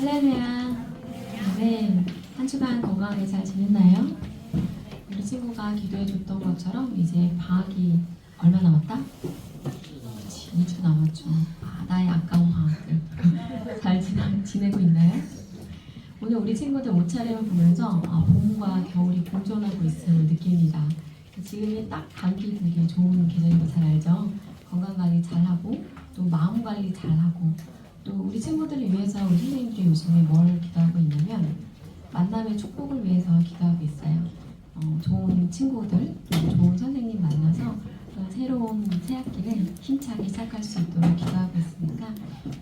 할렐루야. 네, 한 주간 건강하게 잘 지냈나요? 우리 친구가 기도해줬던 것처럼 이제 방학이 얼마 남았다? 2주 남았죠. 나의 아까운 방학들 잘 지내고 있나요? 오늘 우리 친구들 옷차림을 보면서 봄과 겨울이 공존하고 있음을 느낍니다. 지금이 딱 감기 들기 좋은 계절인 거 잘 알죠? 건강관리 잘하고 또 마음관리 잘하고 또 우리 친구들을 위해서 우리 선생님들이 요즘에 뭘 기도하고 있냐면 만남의 축복을 위해서 기도하고 있어요. 좋은 친구들, 좋은 선생님 만나서 새로운 새학기를 힘차게 시작할 수 있도록 기도하고 있으니까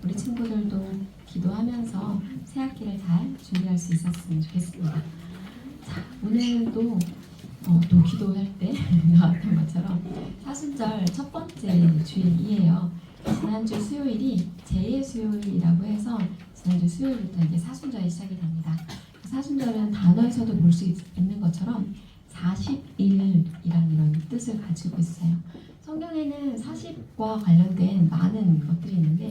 우리 친구들도 기도하면서 새학기를 잘 준비할 수 있었으면 좋겠습니다. 자, 오늘도 또 기도할 때 나왔던 것처럼 사순절 첫 번째 주일이에요. 지난주 수요일이 제2의 수요일이라고 해서 지난주 수요일부터 이제 사순절이 시작이 됩니다. 사순절은 단어에서도 볼 수 있는 것처럼 40일이라는 이런 뜻을 가지고 있어요. 성경에는 40과 관련된 많은 것들이 있는데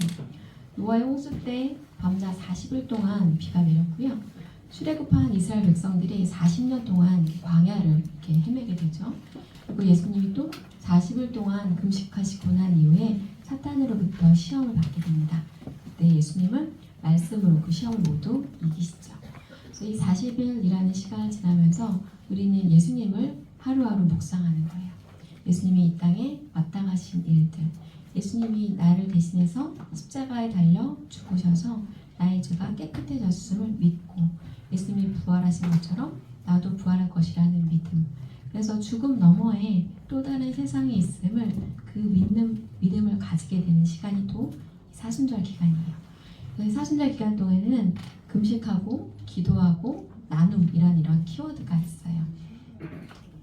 노아의 홍수 때 밤낮 40일 동안 비가 내렸고요. 출애굽한 이스라엘 백성들이 40년 동안 광야를 이렇게 헤매게 되죠. 그리고 예수님이 또 40일 동안 금식하시고 난 이후에 사탄으로부터 시험을 받게 됩니다. 그때 예수님은 말씀으로 그 시험을 모두 이기시죠. 그래서 이 40일이라는 시간을 지나면서 우리는 예수님을 하루하루 묵상하는 거예요. 예수님이 이 땅에 마땅하신 일들, 예수님이 나를 대신해서 십자가에 달려 죽으셔서 나의 죄가 깨끗해졌음을 믿고 예수님이 부활하신 것처럼 나도 부활할 것이라는 믿음, 그래서 죽음 너머에 또 다른 세상이 있음을 그 믿음을 가지게 되는 시간이 또 사순절 기간이에요. 그래서 사순절 기간 동안에는 금식하고 기도하고 나눔이란 이런 키워드가 있어요.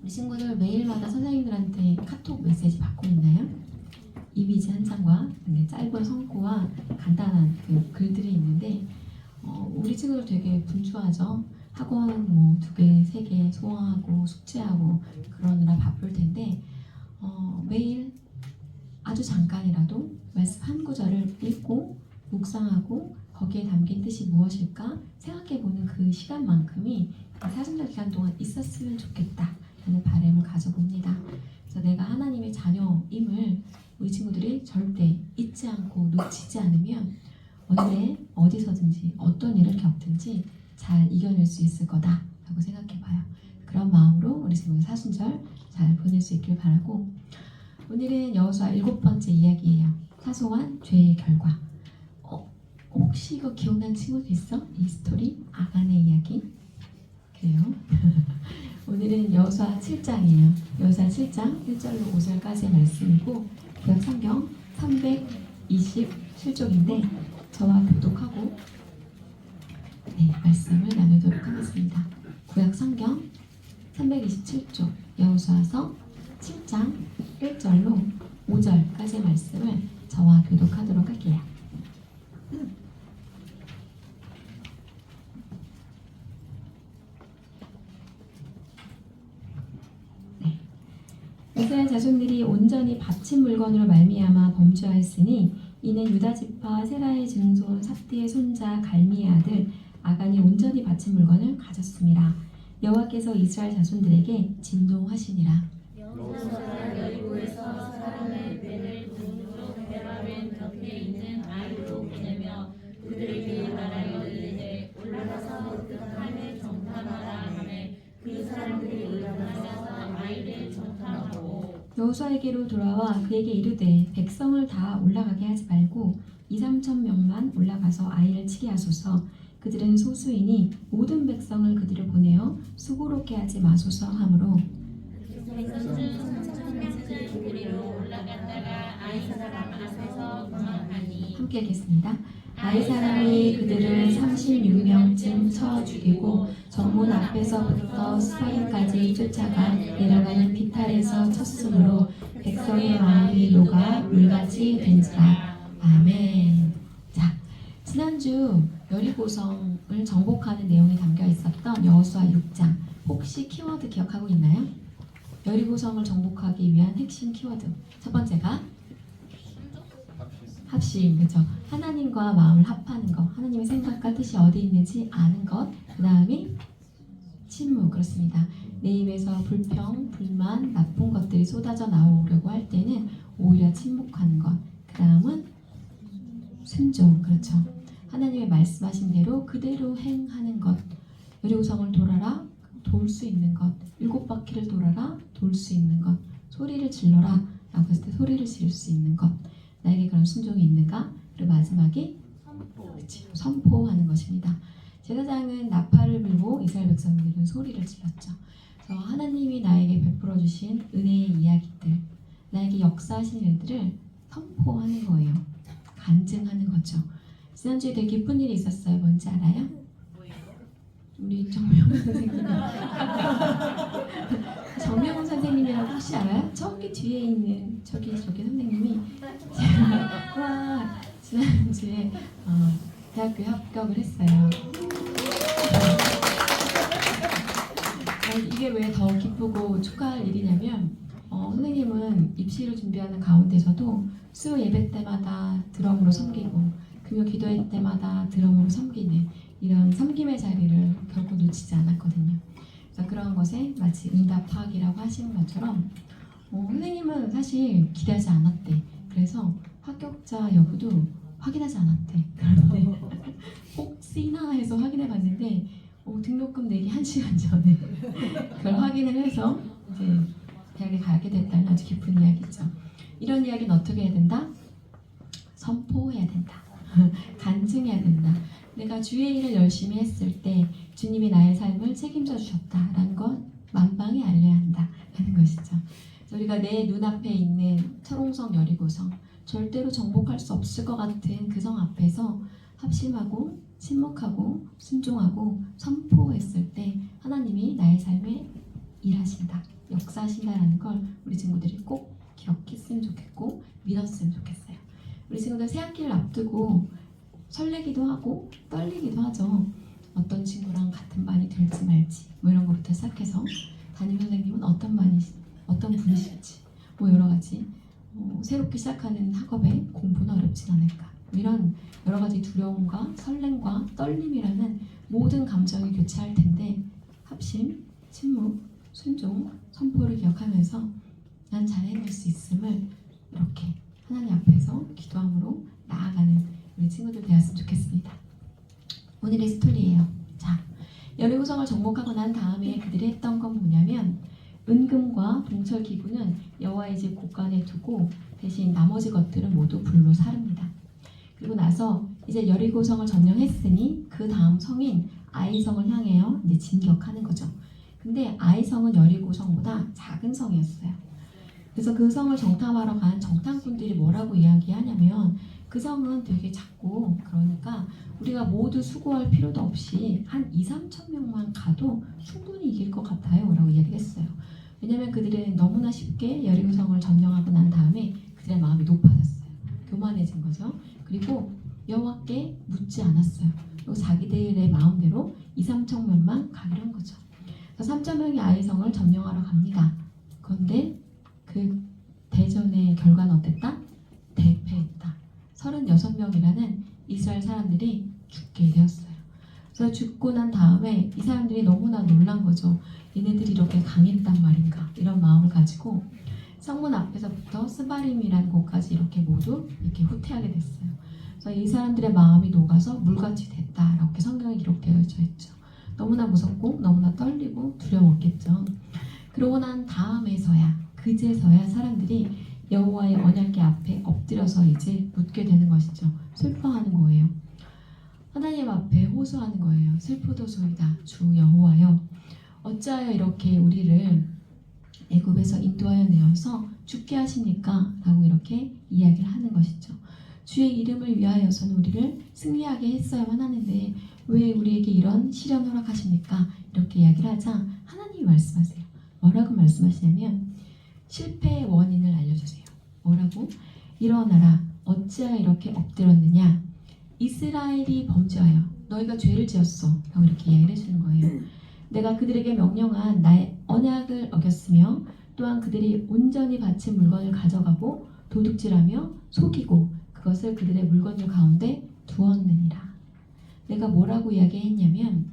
우리 친구들 매일마다 선생님들한테 카톡 메시지 받고 있나요? 이미지 한 장과 짧은 성구와 간단한 그 글들이 있는데 우리 친구들 되게 분주하죠. 학원 2개, 3개 소화하고 숙제하고 그러느라 바쁠 텐데 매일 아주 잠깐이라도 말씀 한 구절을 읽고 묵상하고 거기에 담긴 뜻이 무엇일까 생각해보는 그 시간만큼이 사순절 기간 동안 있었으면 좋겠다 라는 바람을 가져봅니다. 그래서 내가 하나님의 자녀임을 우리 친구들이 절대 잊지 않고 놓치지 않으면 언제 어디서든지 어떤 일을 겪든지 잘 이겨낼 수 있을 거다 라고 생각해봐요. 그런 마음으로 우리 친구들 사순절 잘 보낼 수 있길 바라고, 오늘은 여호수아 7번째 이야기예요. 사소한 죄의 결과. 혹시 이거 기억나는 친구도 있어? 이 스토리? 아간의 이야기? 그래요? 오늘은 여호수아 7장이에요. 여호수아 7장 1절로 5절까지의 말씀이고 구약 성경 327쪽인데 저와 교독하고 말씀을 나누도록 하겠습니다. 구약 성경 327쪽 여호수아서 7장 1절로 5절까지의 말씀을 저와 교독하도록 할게요. 이스라엘 자손들이 온전히 바친 물건으로 말미암아 범죄하였으니 이는 유다 지파 세라의 증손 삽디의 손자 갈미의 아들 아간이 온전히 바친 물건을 가졌습니다. 여호와께서 이스라엘 자손들에게 진노하시니라. 여호수아가 여리고에서 사람의 배를 동쪽 베라벤 곁에 있는 아이로 보내며 그들에게 말하여 이르되 올라가서 그 함에 정탐하라 하매 그 사람들이 올라가서 아이를 정탐하고 여호수아에게로 돌아와 그에게 이르되 백성을 다 올라가게 하지 말고 2-3천 명만 올라가서 아이를 치게 하소서. 그들은 소수이니 모든 백성을 그들을 보내어 수고롭게 하지 마소서 하므로 백성 중 3,000명쯤 그리로 올라갔다가 아이 사람 앞에서 도망하니 함께 읽겠습니다. 아이 사람이 그들을 36명쯤 쳐 죽이고 정문 앞에서부터 스파인까지 쫓아가 내려가는 비탈에서 쳤으므로 백성의 마음이 녹아 물같이 된지라. 아멘. 자, 지난주 여리고성을 정복하는 내용이 담겨 있었던 여호수아 6장 혹시 키워드 기억하고 있나요? 여리고성을 정복하기 위한 핵심 키워드 첫 번째가 합심, 그죠? 하나님과 마음을 합하는 것, 하나님의 생각과 뜻이 어디 있는지 아는 것, 그 다음이 침묵, 그렇습니다. 내 입에서 불평, 불만, 나쁜 것들이 쏟아져 나오려고 할 때는 오히려 침묵하는 것, 그 다음은 순종, 그렇죠? 하나님의 말씀하신 대로 그대로 행하는 것, 여리고성을 돌아라, 도울 수 있는 것, 7바퀴를 돌아라, 도울 수 있는 것, 소리를 질러라 라고 했을 때 소리를 지를 수 있는 것, 나에게 그런 순종이 있는가? 그리고 마지막에 그치, 선포하는 것입니다. 제사장은 나팔을 불고 이스라엘 백성들은 소리를 질렀죠. 그래서 하나님이 나에게 베풀어 주신 은혜의 이야기들, 나에게 역사하신 일들을 선포하는 거예요. 간증하는 거죠. 지난주에 되게 기쁜 일이 있었어요. 뭔지 알아요? 우리 정명훈 선생님. 정명훈 선생님이라고 혹시 알아요? 저기 뒤에 있는 저기 선생님이 와 지난주에 대학교에 합격을 했어요. 이게 왜 더 기쁘고 축하할 일이냐면 선생님은 입시를 준비하는 가운데서도 수요 예배 때마다 드럼으로 섬기고 금요 기도회 때마다 드럼으로 섬기는 이런 섬김의 자리를 결코 놓치지 않았거든요. 그래서 그런 것에 마치 응답하기라고 하시는 것처럼 선생님은 사실 기대하지 않았대. 그래서 합격자 여부도 확인하지 않았대. 그런데 혹시나 해서 확인해 봤는데 등록금 내기 1시간 전에 그걸 확인을 해서 이제 대학에 가게 됐다는 아주 기쁜 이야기죠. 이런 이야기는 어떻게 해야 된다? 선포해야 된다. 간증해야 된다. 내가 주의 일을 열심히 했을 때 주님이 나의 삶을 책임져 주셨다라는 것 만방에 알려야 한다 하는 것이죠. 우리가 내 눈앞에 있는 철옹성 여리고성, 절대로 정복할 수 없을 것 같은 그 성 앞에서 합심하고 침묵하고 순종하고 선포했을 때 하나님이 나의 삶에 일하신다, 역사하신다라는 걸 우리 친구들이 꼭 기억했으면 좋겠고 믿었으면 좋겠어요. 우리 친구들 새학기를 앞두고 설레기도 하고 떨리기도 하죠. 어떤 친구랑 같은 반이 될지 말지 뭐 이런 것부터 시작해서 담임 선생님은 어떤 분이실지 뭐 여러 가지 새롭게 시작하는 학업에 공부는 어렵진 않을까 이런 여러 가지 두려움과 설렘과 떨림이라는 모든 감정이 교차할 텐데 합심, 침묵, 순종, 선포를 기억하면서 난 잘 해낼 수 있음을 이렇게 하나님 앞에서 기도함으로 나아가는 우리 친구들 되었으면 좋겠습니다. 오늘의 스토리예요. 자, 여리고성을 정복하고 난 다음에 그들이 했던 건 뭐냐면 은금과 동철 기구는 여호와의 집 곳간에 두고 대신 나머지 것들은 모두 불로 사릅니다. 그리고 나서 이제 여리고성을 점령했으니 그 다음 성인 아이성을 향해요 이제 진격하는 거죠. 근데 아이성은 여리고성보다 작은 성이었어요. 그래서 그 성을 정탐하러 간 정탐꾼들이 뭐라고 이야기하냐면 그 성은 되게 작고 그러니까 우리가 모두 수고할 필요도 없이 한 2-3천 명만 가도 충분히 이길 것 같아요 라고 이야기를 했어요. 왜냐면 그들은 너무나 쉽게 여리고성을 점령하고 난 다음에 그들의 마음이 높아졌어요. 교만해진 거죠. 그리고 여호와께 묻지 않았어요. 그리고 자기들의 마음대로 2-3천 명만 가기로 한 거죠. 그래서 3천 명이 아이성을 점령하러 갑니다. 그런데 그 대전의 결과는 어땠다? 대패했다. 36명이라는 이스라엘 사람들이 죽게 되었어요. 그래서 죽고 난 다음에 이 사람들이 너무나 놀란 거죠. 얘네들이 이렇게 강했단 말인가 이런 마음을 가지고 성문 앞에서부터 스바림이라는 곳까지 이렇게 모두 이렇게 후퇴하게 됐어요. 그래서 이 사람들의 마음이 녹아서 물같이 됐다 이렇게 성경에 기록되어져 있죠. 너무나 무섭고 너무나 떨리고 두려웠겠죠. 그러고 난 다음에서야 그제서야 사람들이 여호와의 언약궤 앞에 엎드려서 이제 묻게 되는 것이죠. 슬퍼하는 거예요. 하나님 앞에 호소하는 거예요. 슬프도소이다 주 여호와여 어찌하여 이렇게 우리를 애굽에서 인도하여 내어서 죽게 하십니까? 라고 이렇게 이야기를 하는 것이죠. 주의 이름을 위하여서는 우리를 승리하게 했어야만 하는데 왜 우리에게 이런 시련 허락하십니까? 이렇게 이야기를 하자 하나님이 말씀하세요. 뭐라고 말씀하시냐면 실패의 원인을 알려주세요. 뭐라고? 일어나라. 어찌하여 이렇게 엎드렸느냐? 이스라엘이 범죄하여 너희가 죄를 지었어. 라고 이렇게 이야기를 해주는 거예요. 내가 그들에게 명령한 나의 언약을 어겼으며 또한 그들이 온전히 바친 물건을 가져가고 도둑질하며 속이고 그것 그것을 그들의 물건들 가운데 두었느니라. 내가 뭐라고 이야기했냐면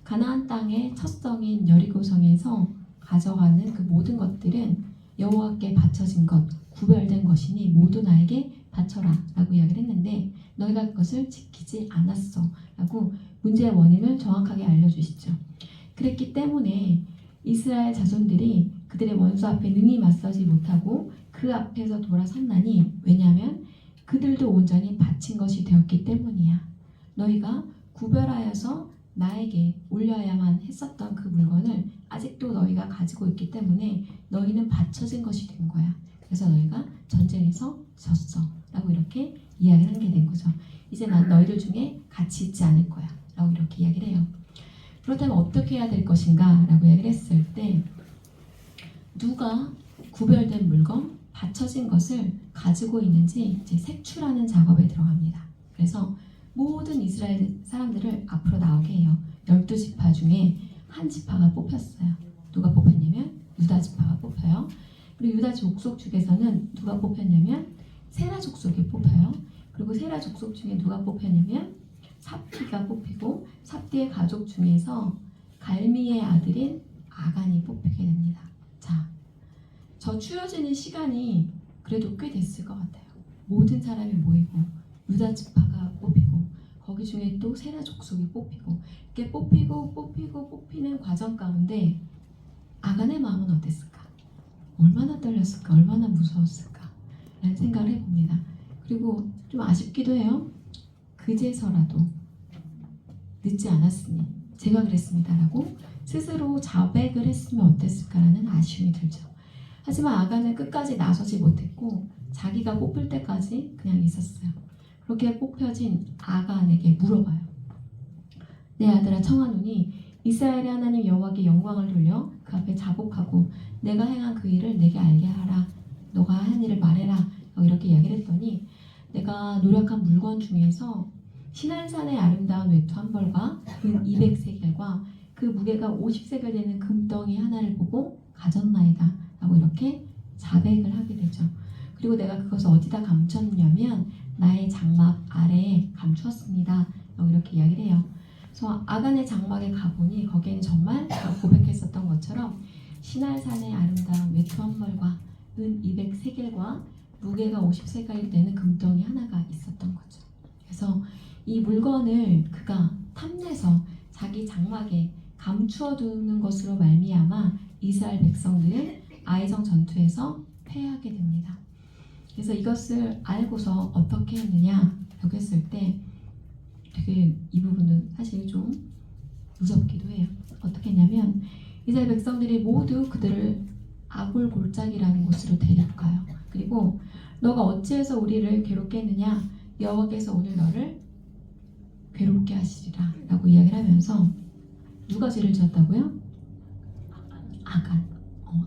가나안 땅의 첫 성인 여리고성에서 가져가는 그 모든 것들은 여호와께 바쳐진 것, 구별된 것이니 모두 나에게 바쳐라 라고 이야기를 했는데 너희가 그것을 지키지 않았어 라고 문제의 원인을 정확하게 알려주시죠. 그랬기 때문에 이스라엘 자손들이 그들의 원수 앞에 능히 맞서지 못하고 그 앞에서 돌아섰나니 왜냐하면 그들도 온전히 바친 것이 되었기 때문이야. 너희가 구별하여서 나에게 올려야만 했었던 그 물건을 아직도 너희가 가지고 있기 때문에 너희는 바쳐진 것이 된 거야. 그래서 너희가 전쟁에서 졌어 라고 이렇게 이야기를 하게 된 거죠. 이제 난 너희들 중에 같이 있지 않을 거야 라고 이렇게 이야기를 해요. 그렇다면 어떻게 해야 될 것인가 라고 이야기를 했을 때 누가 구별된 물건, 바쳐진 것을 가지고 있는지 이제 색출하는 작업에 들어갑니다. 그래서 모든 이스라엘 사람들을 앞으로 나오게 해요. 12지파 중에 한 지파가 뽑혔어요. 누가 뽑혔냐면 유다 지파가 뽑혀요. 그리고 유다 족속 중에서는 누가 뽑혔냐면 세라 족속이 뽑혀요. 그리고 세라 족속 중에 누가 뽑혔냐면 삽디가 뽑히고 삽디의 가족 중에서 갈미의 아들인 아간이 뽑히게 됩니다. 자, 저 추려지는 시간이 그래도 꽤 됐을 것 같아요. 모든 사람이 모이고 유다 지파가 뽑히고 거기 중에 또 세라 족속이 뽑히고 이렇게 뽑히는 과정 가운데 아간의 마음은 어땠을까? 얼마나 떨렸을까? 얼마나 무서웠을까? 라는 생각을 해봅니다. 그리고 좀 아쉽기도 해요. 그제서라도 늦지 않았으니 제가 그랬습니다 라고 스스로 자백을 했으면 어땠을까라는 아쉬움이 들죠. 하지만 아간은 끝까지 나서지 못했고 자기가 뽑힐 때까지 그냥 있었어요. 그렇게 뽑혀진 아간에게 물어봐요. 내 아들아 청하노니 이스라엘의 하나님 여호와께 영광을 돌려 그 앞에 자복하고 내가 행한 그 일을 내게 알게 하라. 너가 한 일을 말해라. 이렇게 이야기를 했더니 내가 노력한 물건 중에서 시날산의 아름다운 외투 한 벌과 금 200세겔과 그 무게가 50세겔 되는 금덩이 하나를 보고 가졌나이다 라고 이렇게 자백을 하게 되죠. 그리고 내가 그것을 어디다 감췄냐면 나의 장막 아래에 감추었습니다 라고 이렇게 이야기를 해요. 그래서 아간의 장막에 가보니 거기에는 정말 고백했었던 것처럼 시날산의 아름다운 외투 한 벌과 은 200세겔과 무게가 50세겔이 되는 금덩이 하나가 있었던 거죠. 그래서 이 물건을 그가 탐내서 자기 장막에 감추어 두는 것으로 말미암아 이스라엘 백성들은 아이성 전투에서 패하게 됩니다. 그래서 이것을 알고서 어떻게 했느냐라고 했을 때 되게 이 부분은 사실 좀 무섭기도 해요. 어떻게 했냐면 이스라엘 백성들이 모두 그들을 아골 골짜기라는 곳으로 데려가요. 그리고 너가 어찌해서 우리를 괴롭게 했느냐? 여호와께서 오늘 너를 괴롭게 하시리라 라고 이야기를 하면서 누가 죄를 지었다고요? 아간.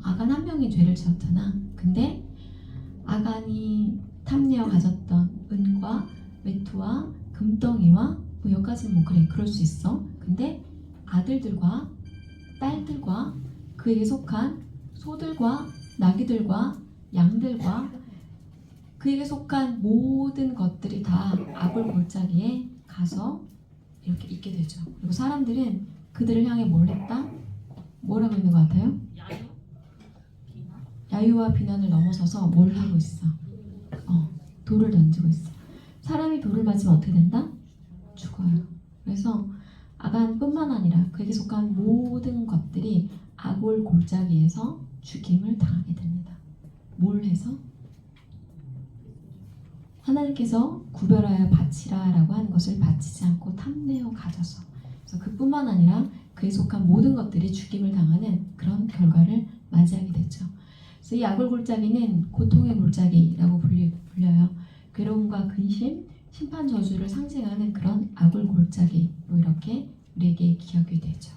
아간 한 명이 죄를 지었잖아. 근데 아간이 탐내어 가졌던 은과 외투와 금덩이와 뭐 여기까지는 뭐 그래 그럴 수 있어. 근데 아들들과 딸들과 그에게 속한 소들과 나귀들과 양들과 그에게 속한 모든 것들이 다 아골 골짜기에 가서 이렇게 있게 되죠. 그리고 사람들은 그들을 향해 뭘 했다? 뭐라고 있는 것 같아요? 야유와 비난을 넘어서서 뭘 하고 있어? 돌을 던지고 있어. 사람이 돌을 맞으면 어떻게 된다? 죽어요. 그래서 아간뿐만 아니라 그에게 속한 모든 것들이 아골 골짜기에서 죽임을 당하게 됩니다. 뭘 해서? 하나님께서 구별하여 바치라 라고 하는 것을 바치지 않고 탐내어 가져서 그래서 그뿐만 아니라 그에 속한 모든 것들이 죽임을 당하는 그런 결과를 맞이하게 됐죠. 그래서 이 아골 골짜기는 고통의 골짜기라고 불려요. 괴로움과 근심, 심판 저주를 상징하는 그런 아골 골짜기로 이렇게 우리에게 기억이 되죠.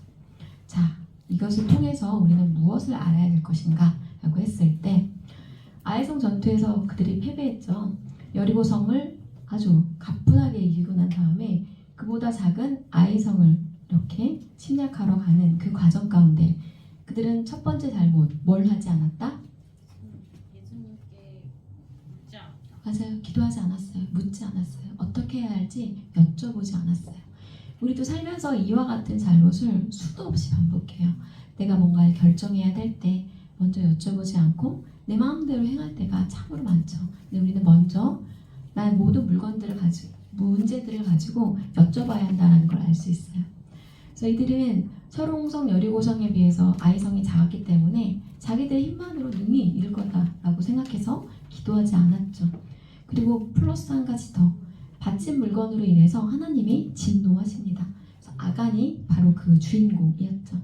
자, 이것을 통해서 우리는 무엇을 알아야 될 것인가 라고 했을 때 아이성 전투에서 그들이 패배했죠. 여리고성을 아주 가뿐하게 이기고 난 다음에 그보다 작은 아이성을 이렇게 침략하러 가는 그 과정 가운데 그들은 첫 번째 잘못 뭘 하지 않았다? 예수님께 묻지 않았다. 맞아요. 기도하지 않았어요. 묻지 않았어요. 어떻게 해야 할지 여쭤보지 않았어요. 우리도 살면서 이와 같은 잘못을 수도 없이 반복해요. 내가 뭔가를 결정해야 될 때 먼저 여쭤보지 않고 내 마음대로 행할 때가 참으로 많죠. 근데 우리는 먼저 나의 모든 문제들을 가지고 여쭤봐야 한다는 걸 알 수 있어요. 그래서 이들은 설홍성 여리고성에 비해서 아이성이 작았기 때문에 자기들의 힘만으로 능히 이룰 거다라고 생각해서 기도하지 않았죠. 그리고 플러스 한 가지 더, 바친 물건으로 인해서 하나님이 진노하십니다. 그래서 아간이 바로 그 주인공이었죠.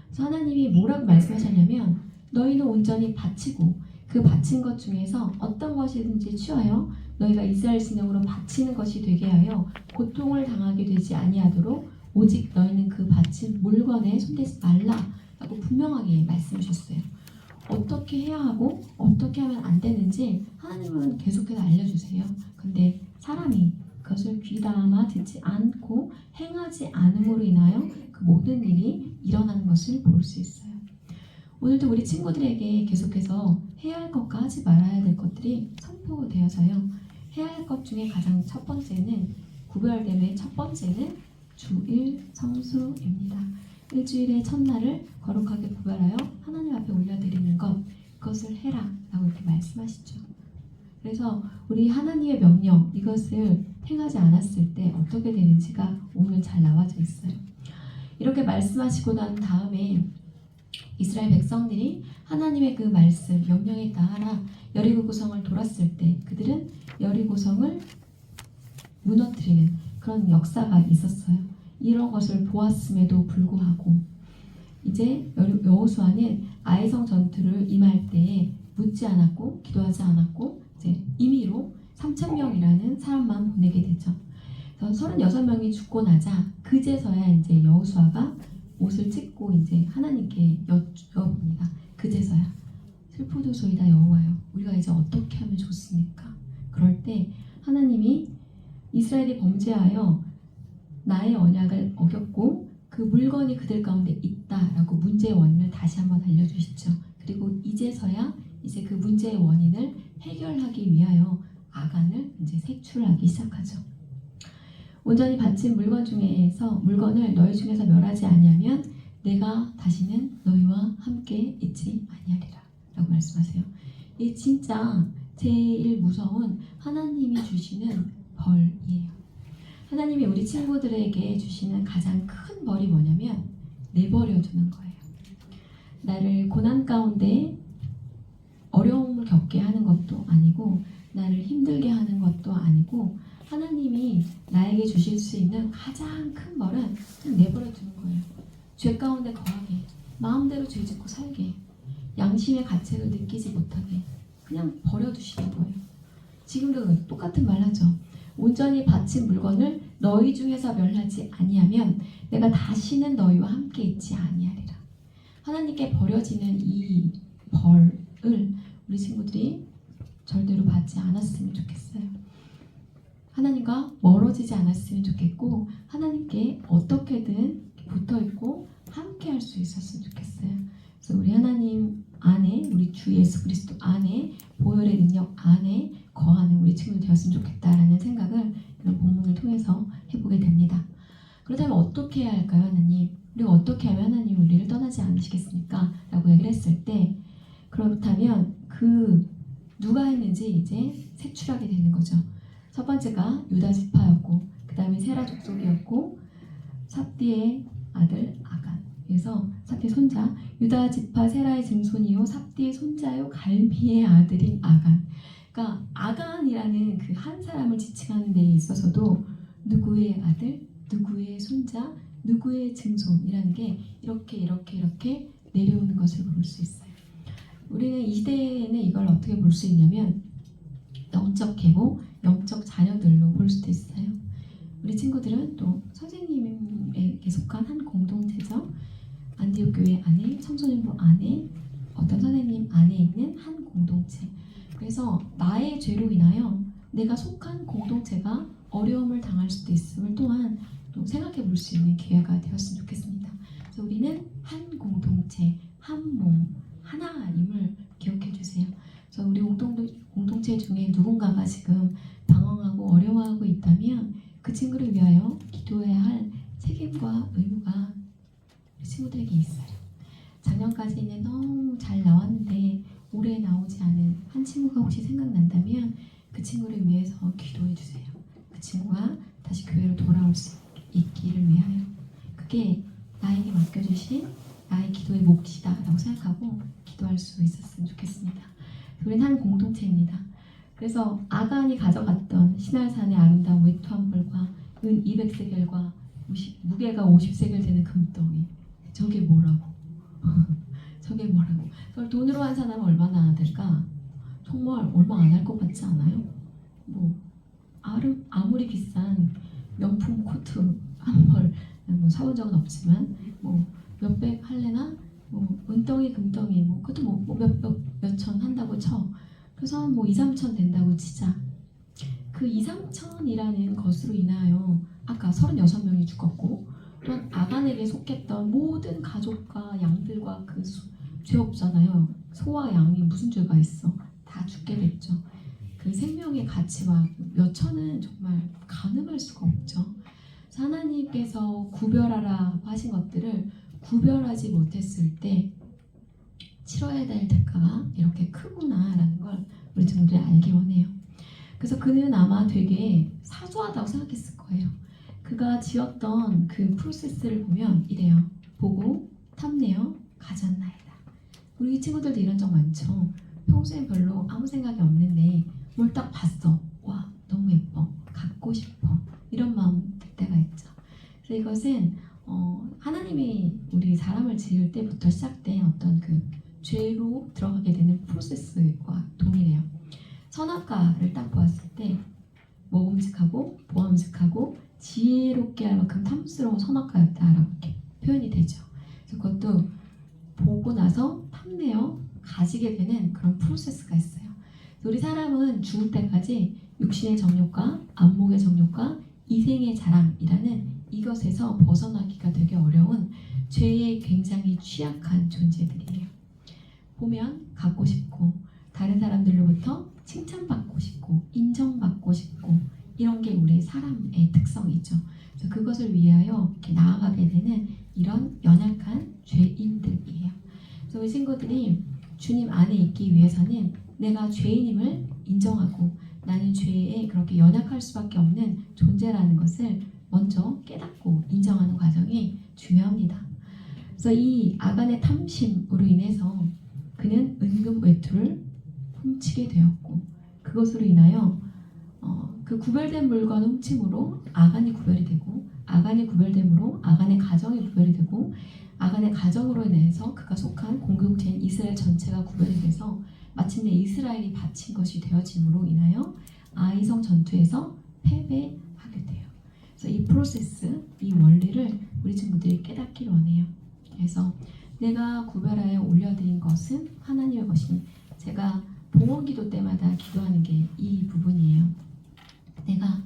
그래서 하나님이 뭐라고 말씀하셨냐면 너희는 온전히 바치고 그 바친 것 중에서 어떤 것이든지 취하여 너희가 이스라엘 진영으로 바치는 것이 되게 하여 고통을 당하게 되지 아니하도록 오직 너희는 그 바친 물건에 손대지 말라라고 분명하게 말씀하셨어요. 어떻게 해야 하고 어떻게 하면 안 되는지 하나님은 계속해서 알려주세요. 근데 사람이 그것을 귀담아 듣지 않고 행하지 않음으로 인하여 그 모든 일이 일어나는 것을 볼 수 있어요. 오늘도 우리 친구들에게 계속해서 해야 할 것과 하지 말아야 될 것들이 선포되어져요. 해야 할 것 중에 가장 첫 번째는, 구별됨의 첫 번째는 주일 성수입니다. 일주일의 첫날을 거룩하게 구별하여 하나님 앞에 올려드리는 것, 그것을 해라 라고 이렇게 말씀하시죠. 그래서 우리 하나님의 명령, 이것을 행하지 않았을 때 어떻게 되는지가 오늘 잘 나와져 있어요. 이렇게 말씀하시고 난 다음에 이스라엘 백성들이 하나님의 그 말씀, 명령에 따라 여리고 구성을 돌았을 때 그들은 여리고성을 무너뜨리는 그런 역사가 있었어요. 이런 것을 보았음에도 불구하고 이제 여호수아는 아이성 전투를 임할 때에 묻지 않았고 기도하지 않았고 이제 임의로 3,000명이라는 사람만 보내게 되죠. 그래서 36명이 죽고 나자 그제서야 이제 여호수아가 옷을 찢고 이제 하나님께 여쭤봅니다. 그제서야 슬프도소이다 여호와여, 우리가 이제 어떻게 하면 좋습니까? 그럴 때 하나님이 이스라엘이 범죄하여 나의 언약을 어겼고 그 물건이 그들 가운데 있다라고 문제의 원인을 다시 한번 알려주시죠. 그리고 이제서야 이제 그 문제의 원인을 해결하기 위하여 아간을 이제 색출하기 시작하죠. 온전히 바친 물건을 너희 중에서 멸하지 아니하면 내가 다시는 너희와 함께 있지 아니하리라 라고 말씀하세요. 이 진짜 제일 무서운 하나님이 주시는 벌이에요. 하나님이 우리 친구들에게 주시는 가장 큰 벌이 뭐냐면 내버려 두는 거예요. 나를 고난 가운데 어려움을 겪게 하는 것도 아니고 나를 힘들게 하는 것도 아니고 하나님이 나에게 주실 수 있는 가장 큰 벌은 그냥 내버려 두는 거예요. 죄 가운데 거하게, 마음대로 죄짓고 살게, 양심의 가책을 느끼지 못하게 그냥 버려두시는 거예요. 지금도 똑같은 말 하죠. 온전히 바친 물건을 너희 중에서 멸하지 아니하면 내가 다시는 너희와 함께 있지 아니하리라. 하나님께 버려지는 이 벌을 우리 친구들이 절대로 받지 않았으면 좋겠어요. 하나님과 멀어지지 않았으면 좋겠고 하나님께 어떻게든 붙어있고 함께 할 수 있었으면 좋겠어요. 그래서 우리 하나님 안에, 우리 주 예수 그리스도 안에, 보혈의 능력 안에 거하는 우리 친구들 되었으면 좋겠다라는 생각을 이런 본문을 통해서 해보게 됩니다. 그렇다면 어떻게 해야 할까요, 하나님? 우리가 어떻게 하면 하나님 우리를 떠나지 않으시겠습니까? 라고 얘기를 했을 때 그렇다면 그 누가 했는지 이제 색출하게 되는 거죠. 첫 번째가 유다 지파였고 그 다음에 세라 족속이었고 삽디의 아들 아간. 그래서 삽디의 손자, 유다 지파 세라의 증손이요 삽디의 손자요 갈미의 아들인 아간. 그러니까 아간이라는 그 한 사람을 지칭하는 데 있어서도 누구의 아들, 누구의 손자, 누구의 증손이라는 게 이렇게 내려오는 것을 볼 수 있어요. 우리는 이 시대에는 이걸 어떻게 볼 수 있냐면 영적 계보, 영적 자녀들로 볼 수도 있어요. 우리 친구들은 또 선생님에게 속한 한 공동체죠. 안디옥 교회 안에, 청소년부 안에, 어떤 선생님 안에 있는 한 공동체. 그래서 나의 죄로 인하여 내가 속한 공동체가 어려움을 당할 수도 있음을 또한 또 생각해 볼 수 있는 기회가 되었으면 좋겠습니다. 그래서 우리는 한 공동체, 한 몸, 하나임을 기억해 주세요. 그래서 우리 공동체 중에 누군가가 기도하고 있다면 그 친구를 위하여 기도해야 할 책임과 의무가 우리 친구들에게 있어요. 작년까지는 너무 잘 나왔는데 올해 나오지 않은 한 친구가 혹시 생각난다면 그 친구를 위해서 기도해 주세요. 그 친구가 다시 교회로 돌아올 수 있기를 위하여. 그게 나에게 맡겨주신 나의 기도의 몫이다라고 생각하고 기도할 수 있었으면 좋겠습니다. 우리는 한 공동체입니다. 그래서 아간이 가져갔던 시날산의 아름다운 외투한벌과 은 200세겔과 무게가 50세겔 되는 금덩이, 저게 뭐라고? 저게 뭐라고? 그걸 돈으로 환산하면 얼마나 될까? 정말 얼마 안 할 것 같지 않아요? 뭐 아무리 비싼 명품 코트 한 벌 뭐 사본 적은 없지만 뭐 몇백 할래나 뭐 은덩이 금덩이 뭐 그것도 뭐 몇천 한다고 쳐. 그래서 한 뭐 2, 3천 된다고 치자. 그 2, 3천이라는 것으로 인하여 아까 36명이 죽었고 또한 아간에게 속했던 모든 가족과 양들과 그 죄 없잖아요. 소와 양이 무슨 죄가 있어. 다 죽게 됐죠. 그 생명의 가치와 몇 천은 정말 가늠할 수가 없죠. 그래서 하나님께서 구별하라고 하신 것들을 구별하지 못했을 때 치러야 될 대가가 이렇게 크구나라는 걸 우리 친구들이 알기 원해요. 그래서 그는 아마 되게 사소하다고 생각했을 거예요. 그가 지었던 그 프로세스를 보면 이래요. 보고 탐내어 가졌나이다. 우리 친구들도 이런 적 많죠. 평소엔 별로 아무 생각이 없는데 뭘 딱 봤어. 와 너무 예뻐. 갖고 싶어. 이런 마음 들 때가 있죠. 그래서 이것은 하나님이 우리 사람을 지을 때부터 시작된 어떤 그 죄로 들어가게 되는 프로세스와 동일해요. 선악과를 딱 보았을 때 먹음직하고 보암직하고 지혜롭게 할 만큼 탐스러운 선악과였다라고 이렇게 표현이 되죠. 그래서 그것도 보고 나서 탐내어 가지게 되는 그런 프로세스가 있어요. 우리 사람은 죽을 때까지 육신의 정욕과 안목의 정욕과 이생의 자랑이라는 이것에서 벗어나기가 되게 어려운 죄에 굉장히 취약한 존재들이에요. 보면 갖고 싶고 다른 사람들로부터 칭찬받고 싶고 인정받고 싶고 이런 게 우리 사람의 특성이죠. 그래서 그것을 위하여 이렇게 나아가게 되는 이런 연약한 죄인들이에요. 그래서 우리 친구들이 주님 안에 있기 위해서는 내가 죄인임을 인정하고 나는 죄에 그렇게 연약할 수밖에 없는 존재라는 것을 먼저 깨닫고 인정하는 과정이 중요합니다. 그래서 이 아간의 탐심으로 인해서 그는 은금 외투를 훔치게 되었고 그것으로 인하여 그 구별된 물건 훔침으로 아간이 구별이 되고 아간이 구별됨으로 아간의 가정이 구별이 되고 아간의 가정으로 인해서 그가 속한 공동체인 이스라엘 전체가 구별이 돼서 마침내 이스라엘이 바친 것이 되어짐으로 인하여 아이성 전투에서 패배하게 돼요. 그래서 이 프로세스, 이 원리를 우리 친구들이 깨닫기를 원해요. 그래서 내가 구별하여 올려드린 것은 하나님의 것이니 제가 봉헌기도 때마다 기도하는 게 이 부분이에요. 내가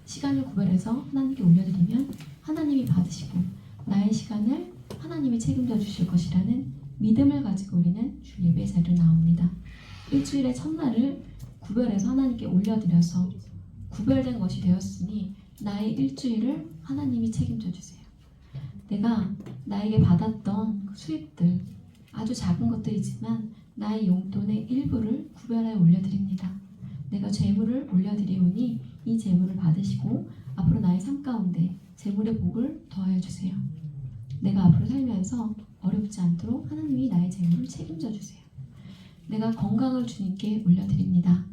시간을 구별해서 하나님께 올려드리면 하나님이 받으시고 나의 시간을 하나님이 책임져 주실 것이라는 믿음을 가지고 우리는 주 예배 자리로 나옵니다. 일주일의 첫날을 구별해서 하나님께 올려드려서 구별된 것이 되었으니 나의 일주일을 하나님이 책임져 주세요. 내가 나에게 받았던 수입들 아주 작은 것들이지만 나의 용돈의 일부를 구별하여 올려드립니다. 내가 재물을 올려드리오니 이 재물을 받으시고 앞으로 나의 삶 가운데 재물의 복을 더하여 주세요. 내가 앞으로 살면서 어렵지 않도록 하나님이 나의 재물을 책임져 주세요. 내가 건강을 주님께 올려드립니다.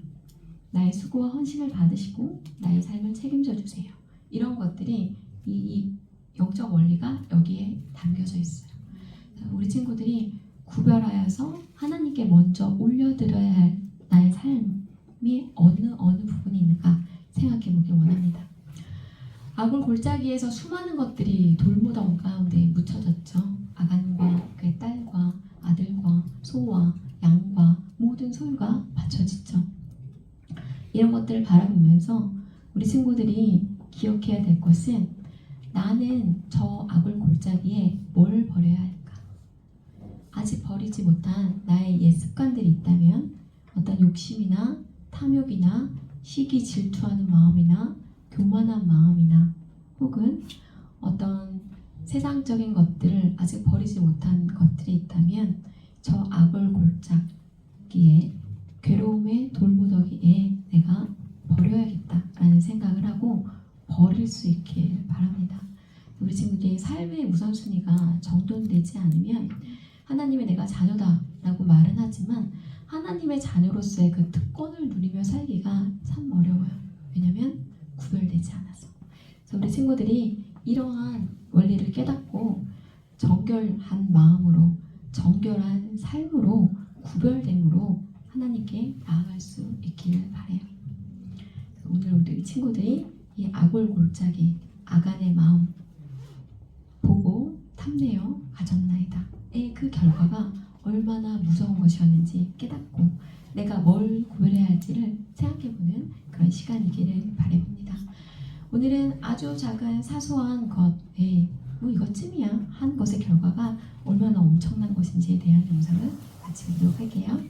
나의 수고와 헌신을 받으시고 나의 삶을 책임져 주세요. 이런 것들이 이 영적 원리가 여기에 담겨져 있어요. 우리 친구들이 구별하여서 하나님께 먼저 올려드려야 할 나의 삶이 어느 부분이 있는가 생각해 보길 원합니다. 아굴 골짜기에서 수많은 것들이 돌무덤 가운데 묻혀졌죠. 아간과 그의 딸과 아들과 소와 양과 모든 소유가 바쳐지죠. 이런 것들을 바라보면서 우리 친구들이 기억해야 될 것은 나는 저 아굴 골짜기에 뭘 버려야 할까? 아직 버리지 못한 나의 옛 습관들이 있다면 어떤 욕심이나 탐욕이나 시기 질투하는 마음이나 교만한 마음이나 혹은 어떤 세상적인 것들을 아직 버리지 못한 것들이 있다면 저 악을 골짜기에 괴로움의 돌무더기에 내가 버려야겠다라는 생각을 하고 버릴 수 있길 바랍니다. 우리 친구들이 삶의 우선순위가 정돈되지 않으면 하나님의 내가 자녀다라고 말은 하지만 하나님의 자녀로서의 그 특권을 누리며 살기가 참 어려워요. 왜냐하면 구별되지 않아서. 그래서 우리 친구들이 이러한 원리를 깨닫고 정결한 마음으로 정결한 삶으로 구별됨으로 하나님께 나아갈 수 있기를 바라요. 오늘 우리 친구들이 이 악을 골짜기 아간의 마음 보고 탐내어 가졌나이다. 그 결과가 얼마나 무서운 것이었는지 깨닫고 내가 뭘 구별해야 할지를 생각해보는 그런 시간이기를 바라봅니다. 오늘은 아주 작은 사소한 것에 뭐 이것쯤이야 한 것의 결과가 얼마나 엄청난 것인지에 대한 영상을 같이 보도록 할게요.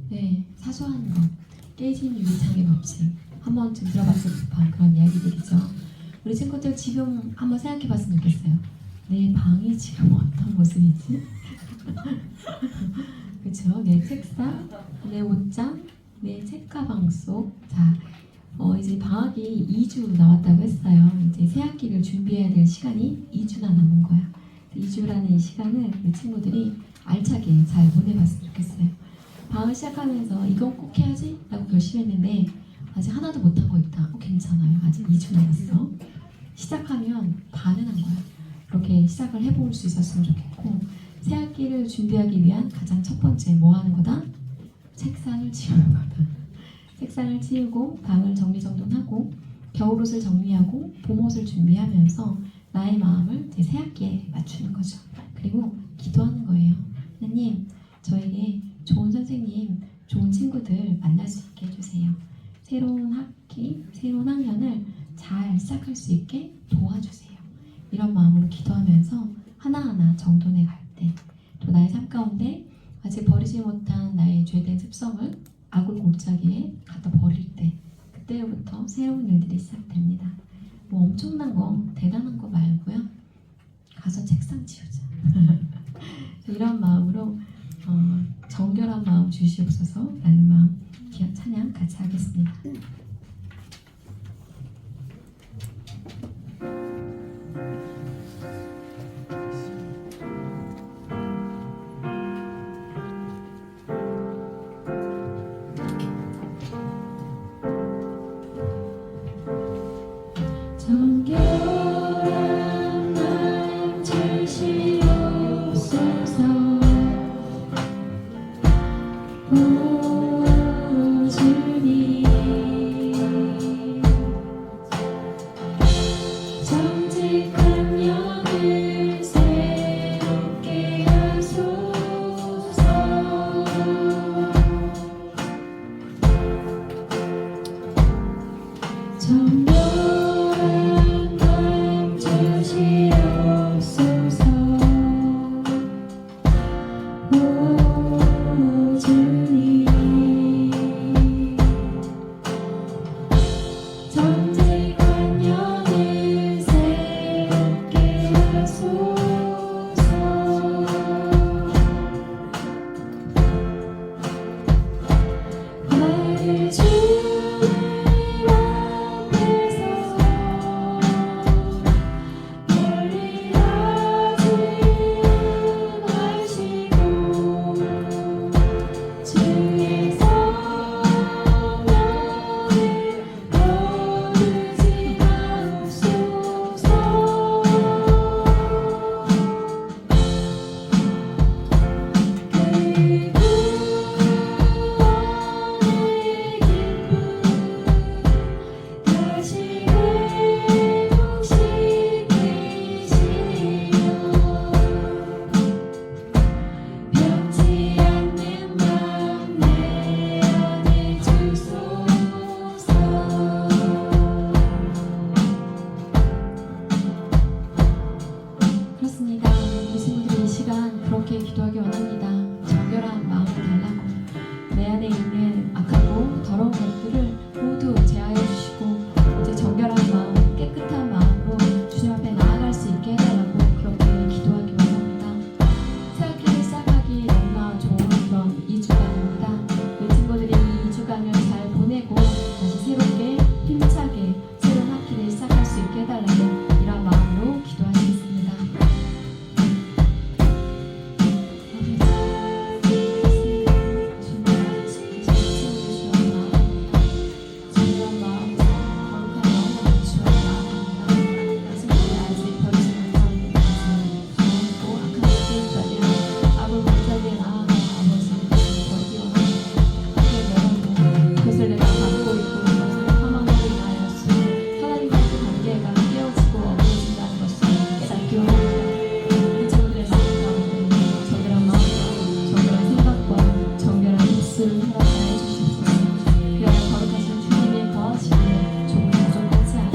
네, 사소한 것, 깨진 유리창의 법칙 한 번쯤 들어봤을 법한 그런 이야기들이죠. 우리 친구들 지금 한번 생각해봤으면 좋겠어요. 내 방이 지금 어떤 모습이지? 그렇죠? 내 책상, 내 옷장, 내 책가방 속. 자, 이제 방학이 2주 남았다고 했어요. 이제 새 학기를 준비해야 될 시간이 2주나 남은 거야. 2주라는 이 시간을 우리 친구들이 알차게 잘 보내봤으면 좋겠어요. 방을 시작하면서 이건 꼭 해야지 라고 결심했는데 아직 하나도 못한 거 있다. 괜찮아요. 아직 2주 남았어. 시작하면 반은 한 거야. 그렇게 시작을 해볼 수 있었으면 좋겠고 새 학기를 준비하기 위한 가장 첫 번째 뭐 하는 거다? 책상을 치우는 거다. 책상을 치우고 방을 정리정돈하고 겨울옷을 정리하고 봄옷을 준비하면서 나의 마음을 제 새 학기에 맞추는 거죠. 그리고 기도하는 거예요. 하나님, 저에게 좋은 선생님, 좋은 친구들 만날 수 있게 해주세요. 새로운 학기, 새로운 학년을 잘 시작할 수 있게 도와주세요. 이런 마음으로 기도하면서 하나하나 정돈해 갈 때, 또 나의 삶 가운데 아직 버리지 못한 나의 죄된 습성을 악을 골짜기에 갖다 버릴 때, 그때부터 새로운 일들이 시작됩니다. 뭐 엄청난 거, 대단한 거 말고요. 가서 책상 치우자. 이런 마음으로 정결한 마음 주시옵소서 라는 마음 찬양 찬양 같이 하겠습니다. 정결한 마음 주시옵소서. 오 주님, 정직한 영을 새롭게 하소서. 정결한 마음 주시옵소서. 오 주님, 정직한 영을 새롭게 하소서. 나를 주님 앞에서 멀리 하지 마시고 주의 성령을 거두지 마옵소서. 그 다시 회복시키시며 변치 않는 마음 내 안에 주소서. 그렇습니다. 우리 친구들이 이 시간 그렇게 기도하기 원합니다. 정결한 마음을 달라고. 내 안에 있는 악하고 더러운 것들을 모두 제하여 주시고 이제 정결한 마음, 깨끗한 마음으로 주님 앞에 나아갈 수 있게 해달라고 그렇게 기도하기 원합니다. 새 학기를 시작하기 너무나 좋은 그런 2주간입니다. 우리 친구들이 이 2주간을 잘 보내고 다시 새롭게 힘차게 새로운 학기를 시작할 수 있게 해달라고 이런 마음으로 기도하시겠습니다. 그것을 내가 갖고 있고 그것을 탐험하고 인하여서 하나님과의 관계가 깨어지고 어그러진다는 것을 깨닫기 원합니다. 이 친구들의 삶 가운데 정결한 마음과 정결한 생각과 정결한 입술을 허락하여 주시옵소서. 그 안에 거룩하신 주님이 거하시기에 조금 부족하지 않은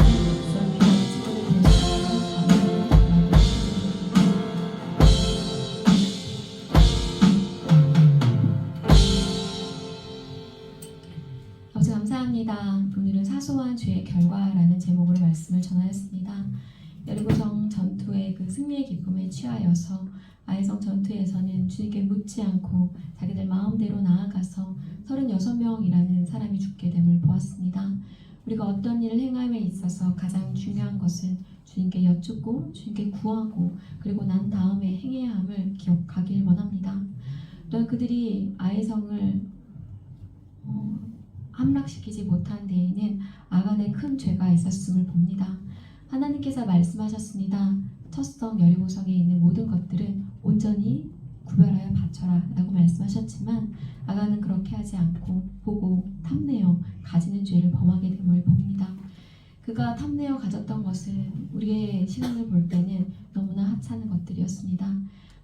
그런 귀한 친구들 되시옵소서. 아버지 감사합니다. 오늘은 사소한 죄의 결과라는 제목으로 말씀을 전하였습니다. 여리고성 전투의 그 승리의 기쁨에 취하여서 아이성 전투에서는 주님께 묻지 않고 자기들 마음대로 나아가서 36명이라는 사람이 죽게 됨을 보았습니다. 우리가 어떤 일을 행함에 있어서 가장 중요한 것은 주님께 여쭙고 주님께 구하고 그리고 난 다음에 행해야 함을 기억하길 원합니다. 또한 그들이 아이성을 함락시키지 못한 데에는 아간의 큰 죄가 있었음을 봅니다. 하나님께서 말씀하셨습니다. 첫성 여리고성에 있는 모든 것들은 온전히 구별하여 바쳐라 라고 말씀하셨지만 아간은 그렇게 하지 않고 보고 탐내어 가지는 죄를 범하게 됨을 봅니다. 그가 탐내어 가졌던 것은 우리의 시간을 볼 때는 너무나 하찮은 것들이었습니다.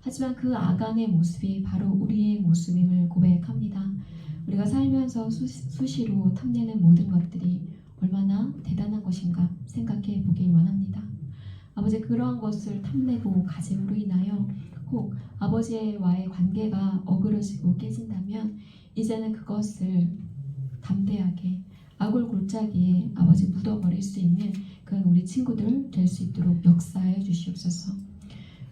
하지만 그 아간의 모습이 바로 우리의 모습임을 고백합니다. 우리가 살면서 수시로 탐내는 모든 것들이 얼마나 대단한 것인가 생각해 보길 원합니다. 아버지, 그러한 것을 탐내고 가짐으로 인하여 혹 아버지와의 관계가 어그러지고 깨진다면 이제는 그것을 담대하게 아골 골짜기에 아버지 묻어버릴 수 있는 그런 우리 친구들 될 수 있도록 역사하여 주시옵소서.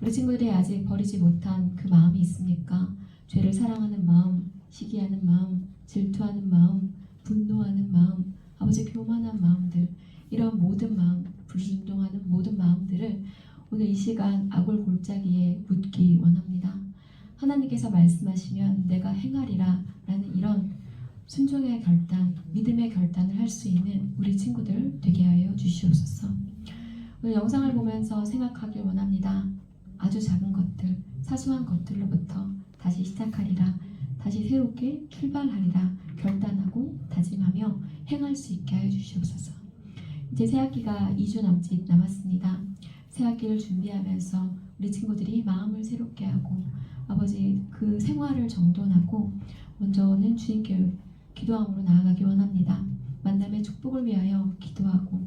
우리 친구들이 아직 버리지 못한 그 마음이 있습니까? 죄를 사랑하는 마음, 시기하는 마음, 질투하는 마음, 분노하는 마음, 아버지 교만한 마음들, 이런 모든 마음, 불순종하는 모든 마음들을 오늘 이 시간 악을 골짜기에 묻기 원합니다. 하나님께서 말씀하시면 내가 행하리라 라는 이런 순종의 결단, 믿음의 결단을 할 수 있는 우리 친구들 되게 하여 주시옵소서. 오늘 영상을 보면서 생각하길 원합니다. 아주 작은 것들, 사소한 것들로부터 다시 시작하리라, 다시 새롭게 출발하리라 결단하고 다짐하며 행할 수 있게 하여 주시옵소서. 이제 새학기가 2주 남짓 남았습니다. 새학기를 준비하면서 우리 친구들이 마음을 새롭게 하고 아버지 그 생활을 정돈하고 먼저는 주님께 기도함으로 나아가기 원합니다. 만남의 축복을 위하여 기도하고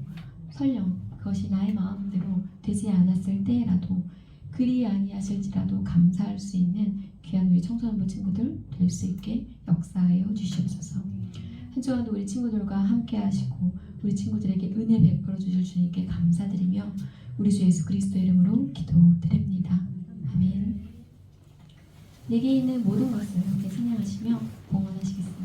설령 그것이 나의 마음대로 되지 않았을 때라도 그리 아니하실지라도 감사할 수 있는 귀한 우리 청소년부 친구들 될 수 있게 역사하여 주시옵소서. 한 주간도 우리 친구들과 함께 하시고 우리 친구들에게 은혜 베풀어 주실 주님께 감사드리며 우리 주 예수 그리스도의 이름으로 기도드립니다. 아멘. 내게 있는 모든 것을 함께 찬양하시며 봉헌하시겠습니다.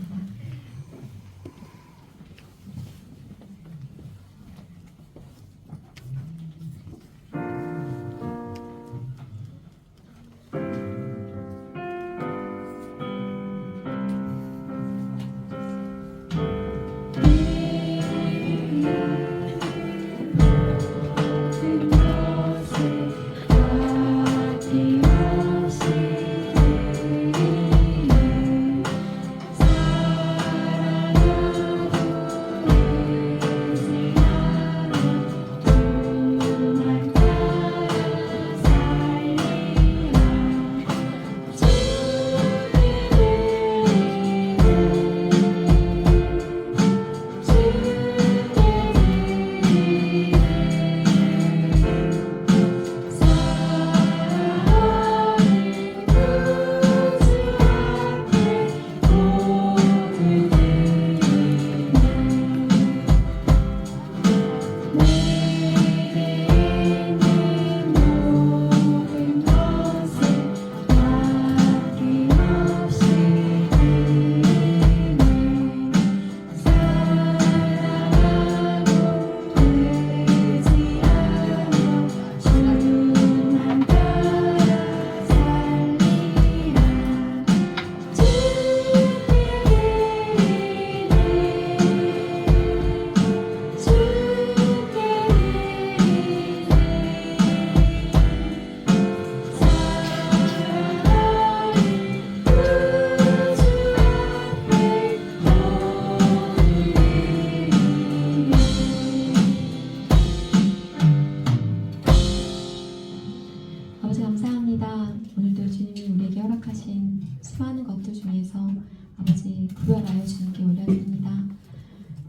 아버지 감사합니다. 오늘도 주님이 우리에게 허락하신 수많은 것들 중에서 아버지 구별하여 주님께 올려드립니다.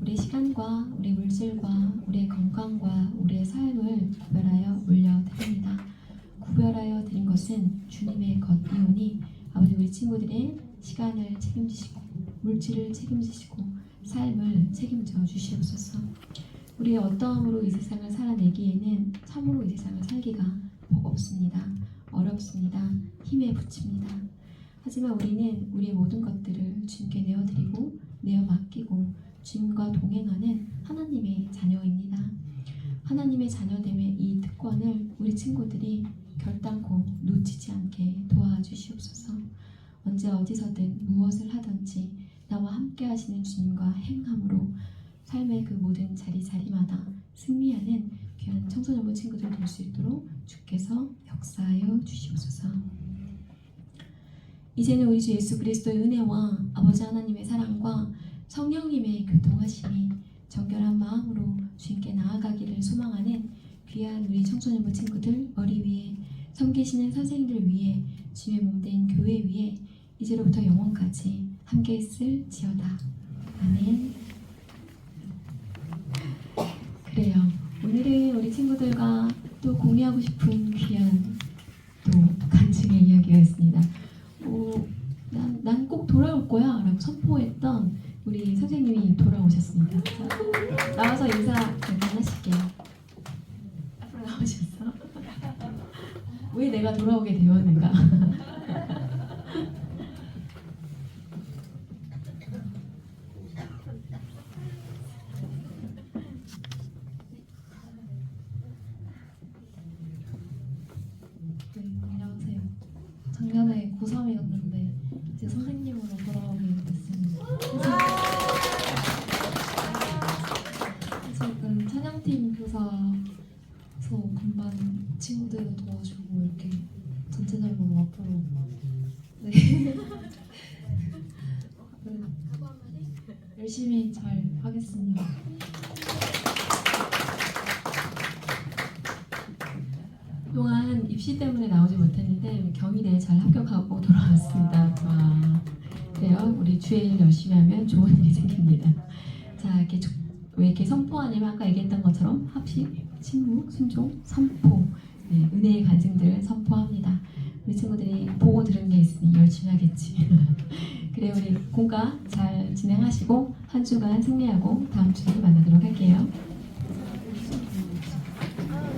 우리의 시간과 우리의 물질과 우리의 건강과 우리의 삶을 구별하여 올려드립니다. 구별하여 드린 것은 주님의 것이오니 아버지 우리 친구들의 시간을 책임지시고 물질을 책임지시고 삶을 책임져 주시옵소서. 우리의 어떠함으로 이 세상을 살아내기에는 참으로 이 세상을 살기가 버겁습니다. 어렵습니다. 힘에 부칩니다. 하지만 우리는 우리의 모든 것들을 주님께 내어드리고 내어 맡기고 주님과 동행하는 하나님의 자녀입니다. 하나님의 자녀됨의 이 특권을 우리 친구들이 결단코 놓치지 않게 도와주시옵소서. 언제 어디서든 무엇을 하든지 나와 함께 하시는 주님과 행함으로 삶의 그 모든 자리마다 승리하는 귀한 청소년부 친구들 될 수 있도록 주께서 역사하여 주시옵소서. 이제는 우리 주 예수 그리스도의 은혜와 아버지 하나님의 사랑과 성령님의 교통하심이 정결한 마음으로 주님께 나아가기를 소망하는 귀한 우리 청소년부 친구들 머리 위에 섬기시는 선생님들 위에 주의 몸된 교회 위에 이제로부터 영원까지 함께 있을지어다. 아멘. 그래요. 오늘은 우리 친구들과 또 공유하고 싶은 귀한 또 간증의 이야기였습니다. 난 꼭 돌아올 거야 라고 선포했던 우리 선생님이 돌아오셨습니다. 나와서 인사 잠깐 하실게요. 앞으로 나오셨어? 왜 내가 돌아오게 되었는가? 고3이었는데 이제 선생님으로 돌아오게 됐습니다. 지금 찬양팀 교사서 건반 친구들도 도와주고 이렇게 전체적으로 앞으로 네. 열심히 잘 하겠습니다. 그동안 입시 때문에 나오지 못했는데 경희대에 잘 합격하고 돌아왔습니다. 와, 그래요. 우리 주일 열심히 하면 좋은 일이 생깁니다. 자, 왜 이렇게 선포하냐면 아까 얘기했던 것처럼 합식, 침묵, 순종, 선포, 네, 은혜의 간증들을 선포합니다. 우리 친구들이 보고 들은 게 있으니 열심히 하겠지. 그래, 우리 공과 잘 진행하시고 한 주간 승리하고 다음 주에 만나도록 할게요.